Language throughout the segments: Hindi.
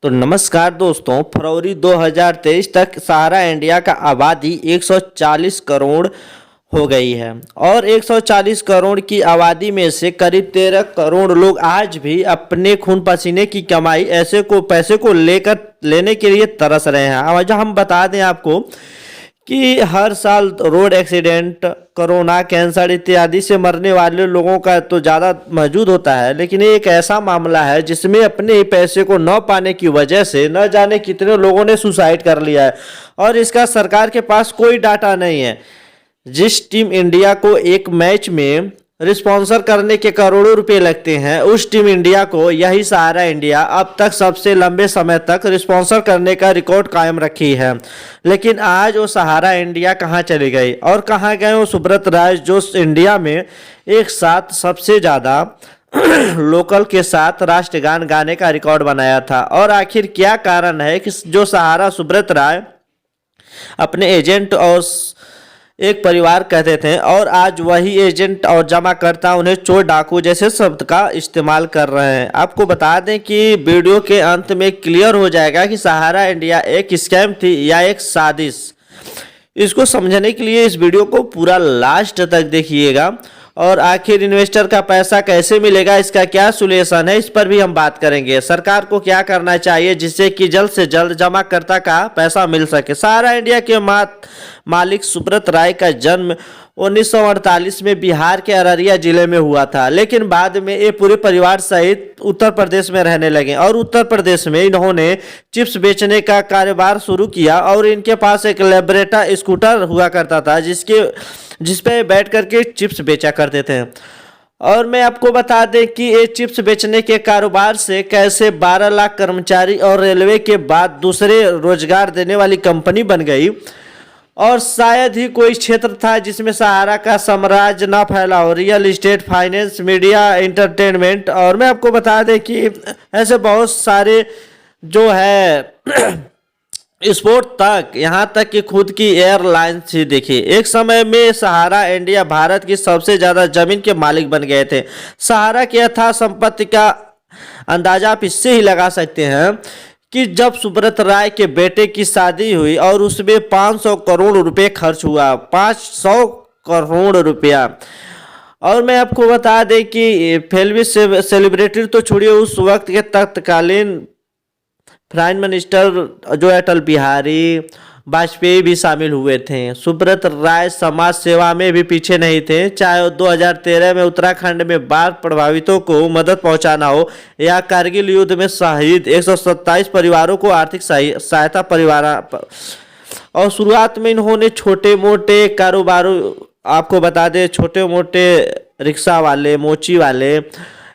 तो नमस्कार दोस्तों, फरवरी 2023 तक सहारा इंडिया का आबादी 140 करोड़ हो गई है और 140 करोड़ की आबादी में से करीब 13 करोड़ लोग आज भी अपने खून पसीने की कमाई पैसे को लेने के लिए तरस रहे हैं। आज हम बता दें आपको कि हर साल रोड एक्सीडेंट, कोरोना, कैंसर इत्यादि से मरने वाले लोगों का तो ज़्यादा मौजूद होता है, लेकिन ये एक ऐसा मामला है जिसमें अपने ही पैसे को न पाने की वजह से न जाने कितने लोगों ने सुसाइड कर लिया है और इसका सरकार के पास कोई डाटा नहीं है। जिस टीम इंडिया को एक मैच में स्पॉन्सर करने के करोड़ों रुपए लगते हैं, उस टीम इंडिया को यही सहारा इंडिया अब तक सबसे लंबे समय तक स्पॉन्सर करने का रिकॉर्ड कायम रखी है। लेकिन आज वो सहारा इंडिया कहां चली गई और कहां गए वो सुब्रत राय, जो इंडिया में एक साथ सबसे ज़्यादा लोकल के साथ राष्ट्रगान गाने का रिकॉर्ड बनाया था। और आखिर क्या कारण है कि जो सहारा सुब्रत राय अपने एजेंट और एक परिवार कहते थे और आज वही एजेंट और जमाकर्ता उन्हें चोर डाकू जैसे शब्द का इस्तेमाल कर रहे हैं। आपको बता दें कि वीडियो के अंत में क्लियर हो जाएगा कि सहारा इंडिया एक स्कैम थी या एक साजिश। इसको समझने के लिए इस वीडियो को पूरा लास्ट तक देखिएगा और आखिर इन्वेस्टर का पैसा कैसे मिलेगा, इसका क्या सोल्यूशन है, इस पर भी हम बात करेंगे। सरकार को क्या करना चाहिए जिससे कि जल्द से जल्द जमाकर्ता का पैसा मिल सके। सहारा इंडिया के मालिक सुब्रत राय का जन्म 1948 में बिहार के अररिया जिले में हुआ था, लेकिन बाद में ये पूरे परिवार सहित उत्तर प्रदेश में रहने लगे और उत्तर प्रदेश में इन्होंने चिप्स बेचने का कारोबार शुरू किया और इनके पास एक लेब्रेटा स्कूटर हुआ करता था जिस पे बैठ करके चिप्स बेचा करते थे। और मैं आपको बता दें कि ये चिप्स बेचने के कारोबार से कैसे 12 लाख कर्मचारी और रेलवे के बाद दूसरे रोजगार देने वाली कंपनी बन गई और शायद ही कोई क्षेत्र था जिसमें सहारा का साम्राज्य ना फैला हो। Real estate, finance, media, entertainment और मैं आपको बता दें कि ऐसे बहुत सारे जो है स्पोर्ट तक, यहाँ तक कि खुद की एयरलाइन थी। देखिए, एक समय में सहारा इंडिया भारत की सबसे ज़्यादा जमीन के मालिक बन गए थे। सहारा की अथाह संपत्ति का अंदाजा आप इससे ही लगा सकते हैं कि जब सुब्रत राय के बेटे की शादी हुई और उसमें 500 करोड़ रुपए खर्च हुआ, 500 करोड़ रुपया। और मैं आपको बता दें कि फिल्मी सेलिब्रिटी तो छोड़िए, उस वक्त के तत्कालीन प्राइम मिनिस्टर जो अटल बिहारी वाजपेयी भी शामिल हुए थे। सुब्रत राय समाज सेवा में भी पीछे नहीं थे, चाहे 2013 में उत्तराखंड में बाढ़ प्रभावितों को मदद पहुंचाना हो या कारगिल युद्ध में शहीद 127 परिवारों को आर्थिक सहायता और शुरुआत में इन्होंने छोटे मोटे कारोबारों, आपको बता दें छोटे मोटे रिक्शा वाले, मोची वाले,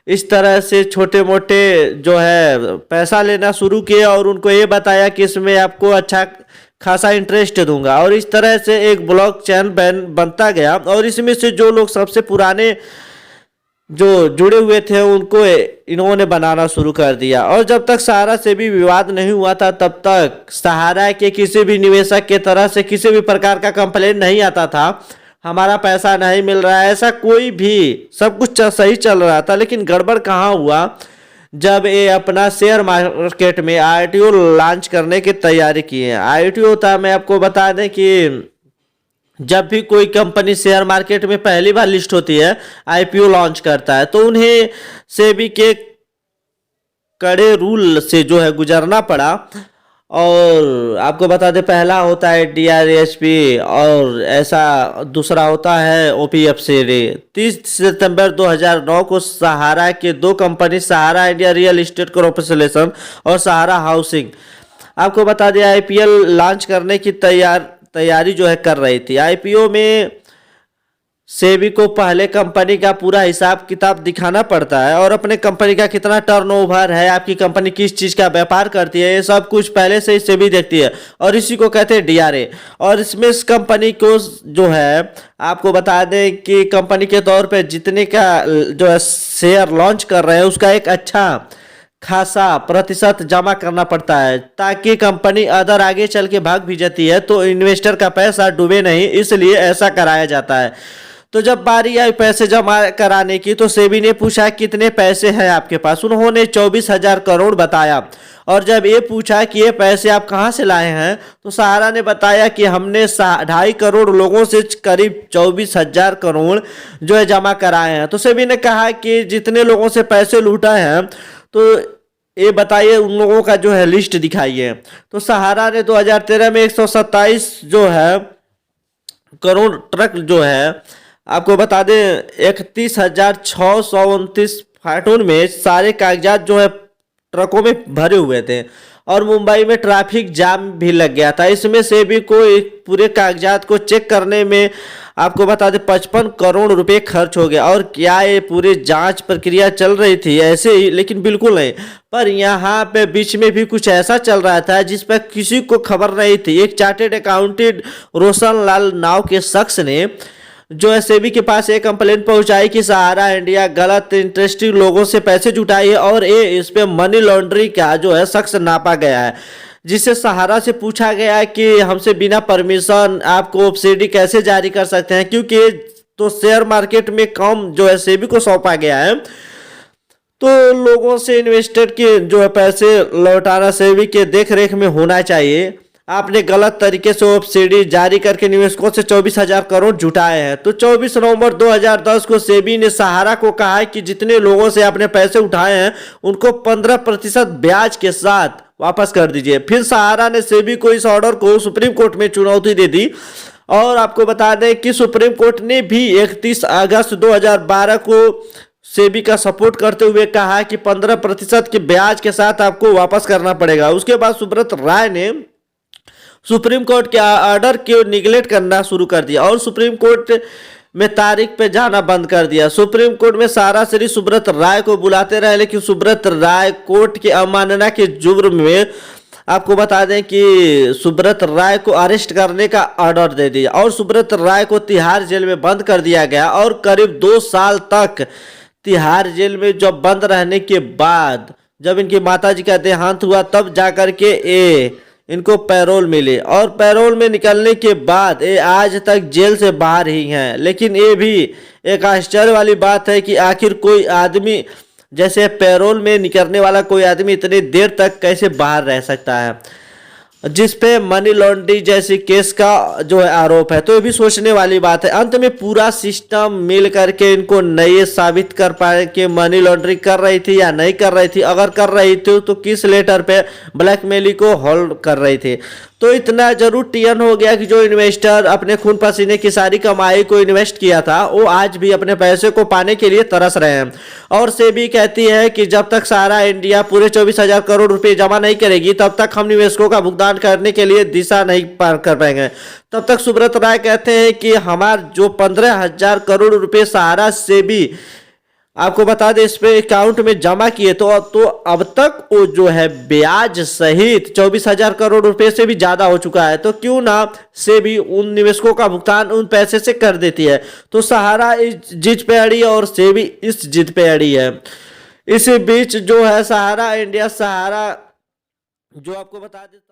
इस तरह से छोटे मोटे जो है पैसा लेना शुरू किया और उनको ये बताया कि इसमें आपको अच्छा खासा इंटरेस्ट दूंगा और इस तरह से एक ब्लॉक चैन बनता गया और इसमें से जो लोग सबसे पुराने जो जुड़े हुए थे उनको इन्होंने बनाना शुरू कर दिया। और जब तक सहारा से भी विवाद नहीं हुआ था तब तक सहारा के किसी भी निवेशक के तरह से किसी भी प्रकार का कंप्लेंट नहीं आता था हमारा पैसा नहीं मिल रहा है, ऐसा कोई भी, सब कुछ सही चल रहा था। लेकिन गड़बड़ कहाँ हुआ, जब ये अपना शेयर मार्केट में आईटीओ लॉन्च करने की तैयारी की है। आईटीओ था, मैं आपको बता दें कि जब भी कोई कंपनी शेयर मार्केट में पहली बार लिस्ट होती है, आईपीओ लॉन्च करता है, तो उन्हें सेबी के कड़े रूल से जो है गुजरना पड़ा। और आपको बता दें, पहला होता है डीआरएसपी और ऐसा दूसरा होता है ओपीएफसी। 30 सितंबर 2009 को सहारा के दो कंपनी, सहारा इंडिया रियल इस्टेट कॉर्पोरेशन और सहारा हाउसिंग, आपको बता दें आईपीएल लॉन्च करने की तैयारी जो है कर रही थी। आईपीओ में सेबी को पहले कंपनी का पूरा हिसाब किताब दिखाना पड़ता है और अपने कंपनी का कितना टर्नओवर है, आपकी कंपनी किस चीज़ का व्यापार करती है, ये सब कुछ पहले से ही सेबी देखती है और इसी को कहते हैं डीआरए। और इसमें इस कंपनी को जो है आपको बता दें कि कंपनी के तौर पे जितने का जो है शेयर लॉन्च कर रहे हैं उसका एक अच्छा खासा प्रतिशत जमा करना पड़ता है ताकि कंपनी अदर आगे चल के भाग भी जाती है तो इन्वेस्टर का पैसा डूबे नहीं, इसलिए ऐसा कराया जाता है। तो जब बारी आई पैसे जमा कराने की तो सेबी ने पूछा कितने पैसे हैं आपके पास, उन्होंने 24,000 करोड़ बताया और जब ये पूछा कि ये पैसे आप कहाँ से लाए हैं, तो सहारा ने बताया कि हमने 2.5 करोड़ लोगों से करीब 24,000 करोड़ जो है जमा कराए हैं। तो सेबी ने कहा कि जितने लोगों से पैसे लूटा है, तो ये बताइए उन लोगों का जो है लिस्ट दिखाइए। तो सहारा ने 2013 में 127 जो है करोड़ ट्रक जो है, आपको बता दें 31,629 कार्टून में सारे कागजात जो है ट्रकों में भरे हुए थे, और मुंबई में ट्रैफिक जाम भी लग गया था। इसमें से भी कोई पूरे कागजात को चेक करने में आपको बता दें 55 करोड़ रुपए खर्च हो गया। और क्या ये पूरी जांच प्रक्रिया चल रही थी ऐसे ही? लेकिन बिल्कुल नहीं। पर यहाँ पे बीच में भी कुछ ऐसा चल रहा था जिस पर किसी को खबर नहीं थी। एक चार्टेड अकाउंटेंट रोशन लाल नाव के शख्स ने जो है सेबी के पास एक कंप्लेंट पहुंचाई कि सहारा इंडिया गलत इंटरेस्टिंग लोगों से पैसे जुटाई है, और ये इस पे मनी लॉन्ड्रिंग का जो है शख्स नापा गया है। जिससे सहारा से पूछा गया कि हमसे बिना परमिशन आपको सब्सिडी कैसे जारी कर सकते हैं, क्योंकि तो शेयर मार्केट में काम जो है सेबी को सौंपा गया है। तो लोगों से इन्वेस्टर के जो है पैसे लौटाना सेबी के देख रेख में होना चाहिए। आपने गलत तरीके से सब्सिडी जारी करके निवेशकों से 24,000 करोड़ जुटाए हैं। तो 24 नवंबर 2010 को सेबी ने सहारा को कहा है कि जितने लोगों से आपने पैसे उठाए हैं उनको 15% ब्याज के साथ वापस कर दीजिए। फिर सहारा ने सेबी को इस ऑर्डर को सुप्रीम कोर्ट में चुनौती दे दी, और आपको बता दें कि सुप्रीम कोर्ट ने भी 31 अगस्त 2012 को सेबी का सपोर्ट करते हुए कहा कि 15% के ब्याज के साथ आपको वापस करना पड़ेगा। उसके बाद सुब्रत राय ने सुप्रीम कोर्ट के ऑर्डर को निगलेक्ट करना शुरू कर दिया और सुप्रीम कोर्ट में तारीख पे जाना बंद कर दिया। सुप्रीम कोर्ट में सहारा श्री सुब्रत राय को बुलाते रहे, लेकिन सुब्रत राय कोर्ट की अवमानना के जुर्म में आपको बता दें कि सुब्रत राय को अरेस्ट करने का ऑर्डर दे दिया, और सुब्रत राय को तिहाड़ जेल में बंद कर दिया गया। और करीब 2 साल तक तिहाड़ जेल में जब बंद रहने के बाद जब इनकी माताजी का देहांत हुआ, तब जाकर के इनको पैरोल मिले, और पैरोल में निकलने के बाद ये आज तक जेल से बाहर ही हैं। लेकिन ये भी एक आश्चर्य वाली बात है कि आखिर कोई आदमी जैसे पैरोल में निकलने वाला कोई आदमी इतनी देर तक कैसे बाहर रह सकता है, जिस पे मनी लॉन्ड्रिंग जैसी केस का जो है आरोप है। तो ये भी सोचने वाली बात है। अंत में पूरा सिस्टम मिल करके इनको नहीं साबित कर पाए कि मनी लॉन्ड्रिंग कर रही थी या नहीं कर रही थी। अगर कर रही थी तो किस लेटर पे ब्लैकमेलिंग को होल्ड कर रही थी। तो इतना जरूर टीएन हो गया कि जो इन्वेस्टर अपने खून पसीने की सारी कमाई को इन्वेस्ट किया था, वो आज भी अपने पैसे को पाने के लिए तरस रहे हैं। और सेबी कहती है कि जब तक सहारा इंडिया पूरे 24,000 करोड़ रुपए जमा नहीं करेगी, तब तक हम निवेशकों का भुगतान करने के लिए दिशा नहीं पार कर पाएंगे। तब तक सुब्रत राय कहते हैं कि हमारे जो 15,000 करोड़ रुपए सहारा सेबी आपको बता दें इस पे अकाउंट में जमा किए, तो अब तक वो जो है ब्याज सहित 24,000 करोड़ रुपए से भी ज्यादा हो चुका है। तो क्यों ना सेबी उन निवेशकों का भुगतान उन पैसे से कर देती है। तो सहारा इस जिद पे अड़ी और सेबी इस जिद पे अड़ी है। इस बीच जो है सहारा इंडिया, सहारा जो आपको बता देता